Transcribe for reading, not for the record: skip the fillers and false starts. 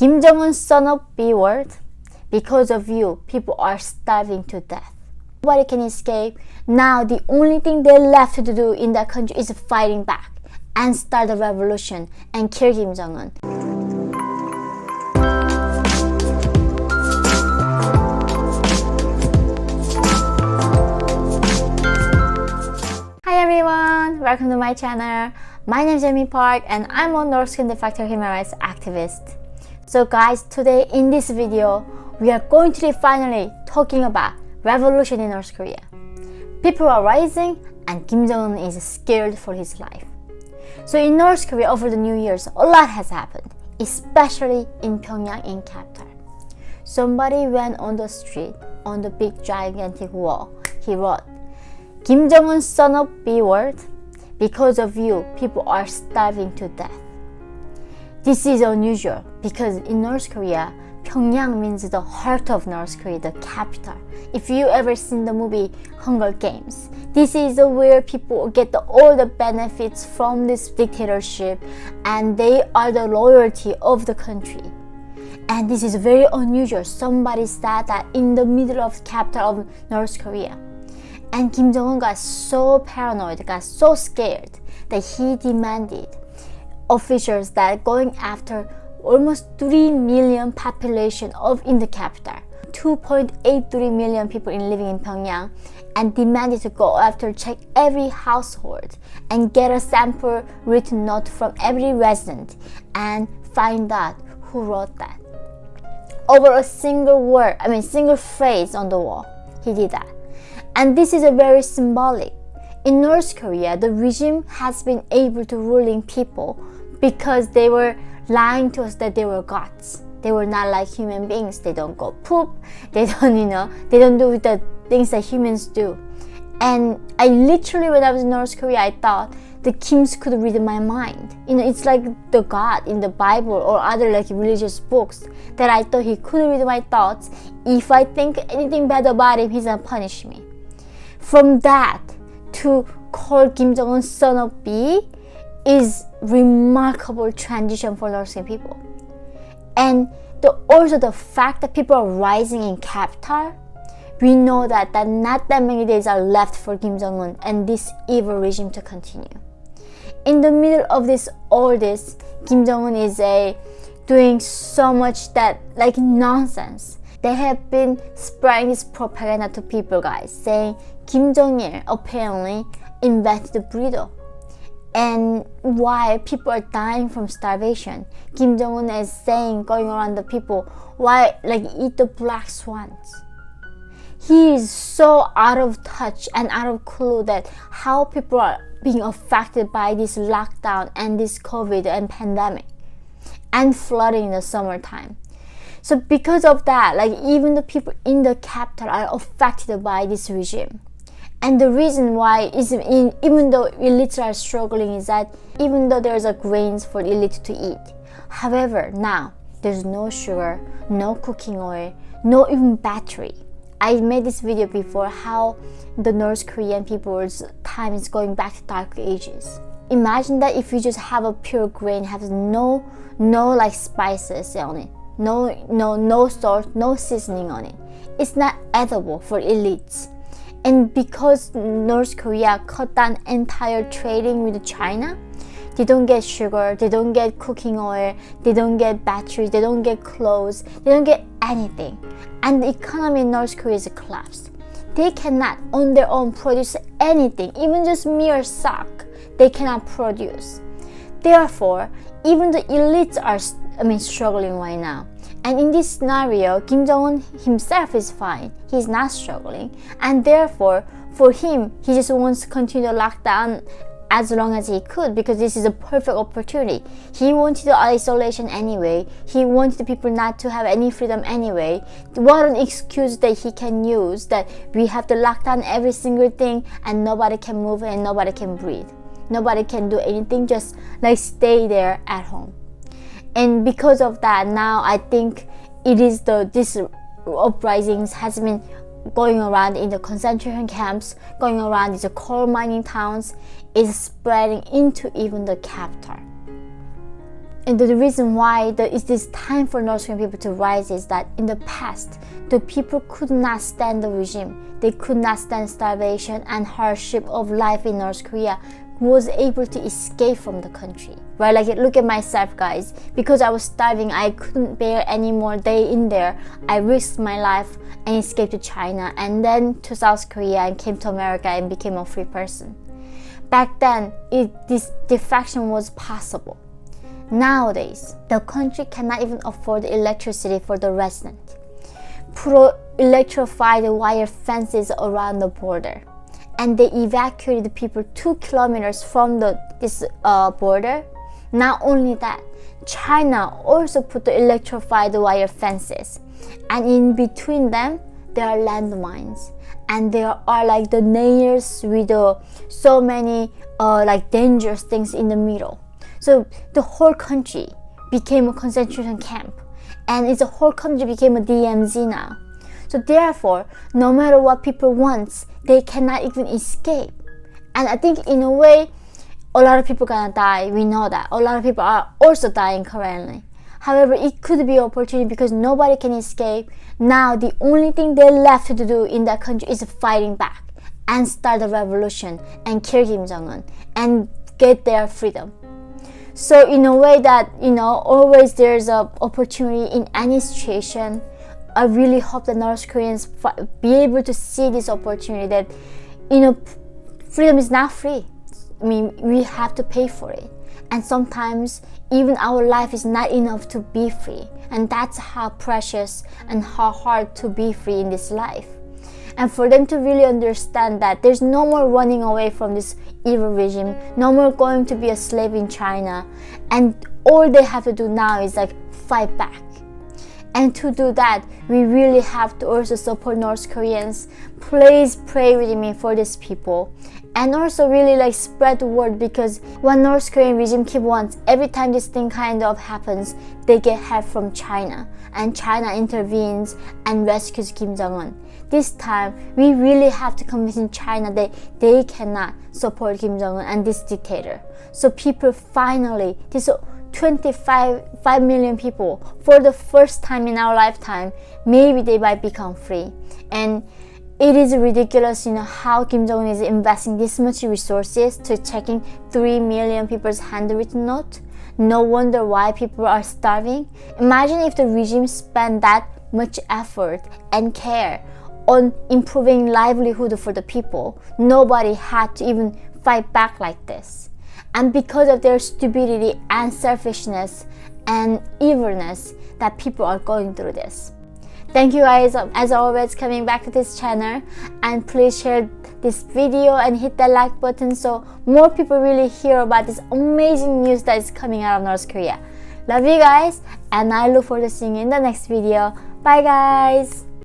Kim Jong-un, son of B-word, because of you, people are starving to death. Nobody can escape. Now the only thing they're left to do in that country is fighting back and start a revolution and kill Kim Jong-un. Hi everyone, welcome to my channel. My name is Yeonmi Park and I'm a North Korean de facto human rights activist. So guys, today in this video, we are going to be finally talking about revolution in North Korea. People are rising and Kim Jong-un is scared for his life. So in North Korea over the New Year's, a lot has happened, especially in Pyongyang, in capital. Somebody went on the street, on the big gigantic wall. He wrote, Kim Jong-un, son of B-word, because of you, people are starving to death. This is unusual because in North Korea, Pyongyang means the heart of North Korea, the capital. If you ever seen the movie Hunger Games, this is where people get all the benefits from this dictatorship and they are the loyalty of the country. And this is very unusual. Somebody said that in the middle of the capital of North Korea. And Kim Jong-un got so paranoid, got so scared that he demanded officials that going after almost 3 million population in the capital, 2.83 million people living in Pyongyang, and demanded to go after check every household and get a sample written note from every resident and find out who wrote that. Over a single phrase on the wall, he did that. And this is a very symbolic. In North Korea, the regime has been able to ruling people because they were lying to us that they were gods. They were not like human beings. They don't go poop. They don't do the things that humans do. And I literally, when I was in North Korea, I thought the Kims could read my mind. It's like the God in the Bible or other religious books that I thought he could read my thoughts. If I think anything bad about him, he's gonna punish me. From that to call Kim Jong-un son of B is remarkable transition for North Korean people. And also the fact that people are rising in capital, we know that not that many days are left for Kim Jong-un and this evil regime to continue. In the middle of all this, Kim Jong-un is doing so much that nonsense. They have been spreading this propaganda to people, guys, saying Kim Jong-il apparently invented breeder. And while people are dying from starvation, Kim Jong-un is saying, going around the people, why eat the black swans. He is so out of touch and out of clue that how people are being affected by this lockdown and this COVID and pandemic and flooding in the summertime. So because of that, even the people in the capital are affected by this regime. And the reason why is even though elites are struggling is that even though there's grains for the elite to eat, however, now there's no sugar, no cooking oil, no even battery. I made this video before how the North Korean people's time is going back to dark ages. Imagine that if you just have a pure grain, has no spices on it, no salt, no seasoning on it. It's not edible for elites. And because North Korea cut down entire trading with China, they don't get sugar, they don't get cooking oil, they don't get batteries, they don't get clothes, they don't get anything. And the economy in North Korea is collapsed. They cannot on their own produce anything, even just mere sock, they cannot produce. Therefore, even the elites are struggling right now. And in this scenario, Kim Jong-un himself is fine. He's not struggling. And therefore, for him, he just wants to continue the lockdown as long as he could because this is a perfect opportunity. He wanted the isolation anyway. He wanted the people not to have any freedom anyway. What an excuse that he can use that we have to lock down every single thing and nobody can move and nobody can breathe. Nobody can do anything, just stay there at home. And because of that, now I think it is this uprisings has been going around in the concentration camps, going around these coal mining towns, is spreading into even the capital. And the reason why it's this time for North Korean people to rise is that in the past, the people could not stand the regime. They could not stand starvation and hardship of life in North Korea, was able to escape from the country. Right? Like, look at myself, guys. Because I was starving, I couldn't bear any more day in there. I risked my life and escaped to China and then to South Korea and came to America and became a free person. Back then, this defection was possible. Nowadays, the country cannot even afford electricity for the resident. Put electrified wire fences around the border, and they evacuated people 2 kilometers from this border. Not only that, China also put the electrified wire fences, and in between them there are landmines, and there are like the nails with so many like dangerous things in the middle. So the whole country became a concentration camp, and the whole country became a DMZ now. So therefore, no matter what people want, they cannot even escape. And I think in a way, a lot of people gonna die. We know that. A lot of people are also dying currently. However, it could be an opportunity because nobody can escape. Now the only thing they're left to do in that country is fighting back and start a revolution and kill Kim Jong-un and get their freedom. So in a way that, always there's an opportunity in any situation. I really hope that North Koreans be able to see this opportunity that, freedom is not free. I mean, we have to pay for it. And sometimes even our life is not enough to be free. And that's how precious and how hard to be free in this life. And for them to really understand that there's no more running away from this evil regime, no more going to be a slave in China, and all they have to do now is like fight back. And to do that, we really have to also support North Koreans. Please pray with me for these people. And also really like spread the word, because when North Korean regime keep wants, every time this thing kind of happens, they get help from China. And China intervenes and rescues Kim Jong-un. This time, we really have to convince China that they cannot support Kim Jong-un and this dictator. So people finally, this 5 million people, for the first time in our lifetime, maybe they might become free. And it is ridiculous, how Kim Jong-un is investing this much resources to checking 3 million people's handwritten note. No wonder why people are starving. Imagine if the regime spent that much effort and care on improving livelihood for the people. Nobody had to even fight back like this. And because of their stupidity and selfishness and evilness, that people are going through this. Thank you guys, as always, coming back to this channel, and please share this video and hit that like button so more people really hear about this amazing news that is coming out of North Korea. Love you guys, and I look forward to seeing you in the next video. Bye guys.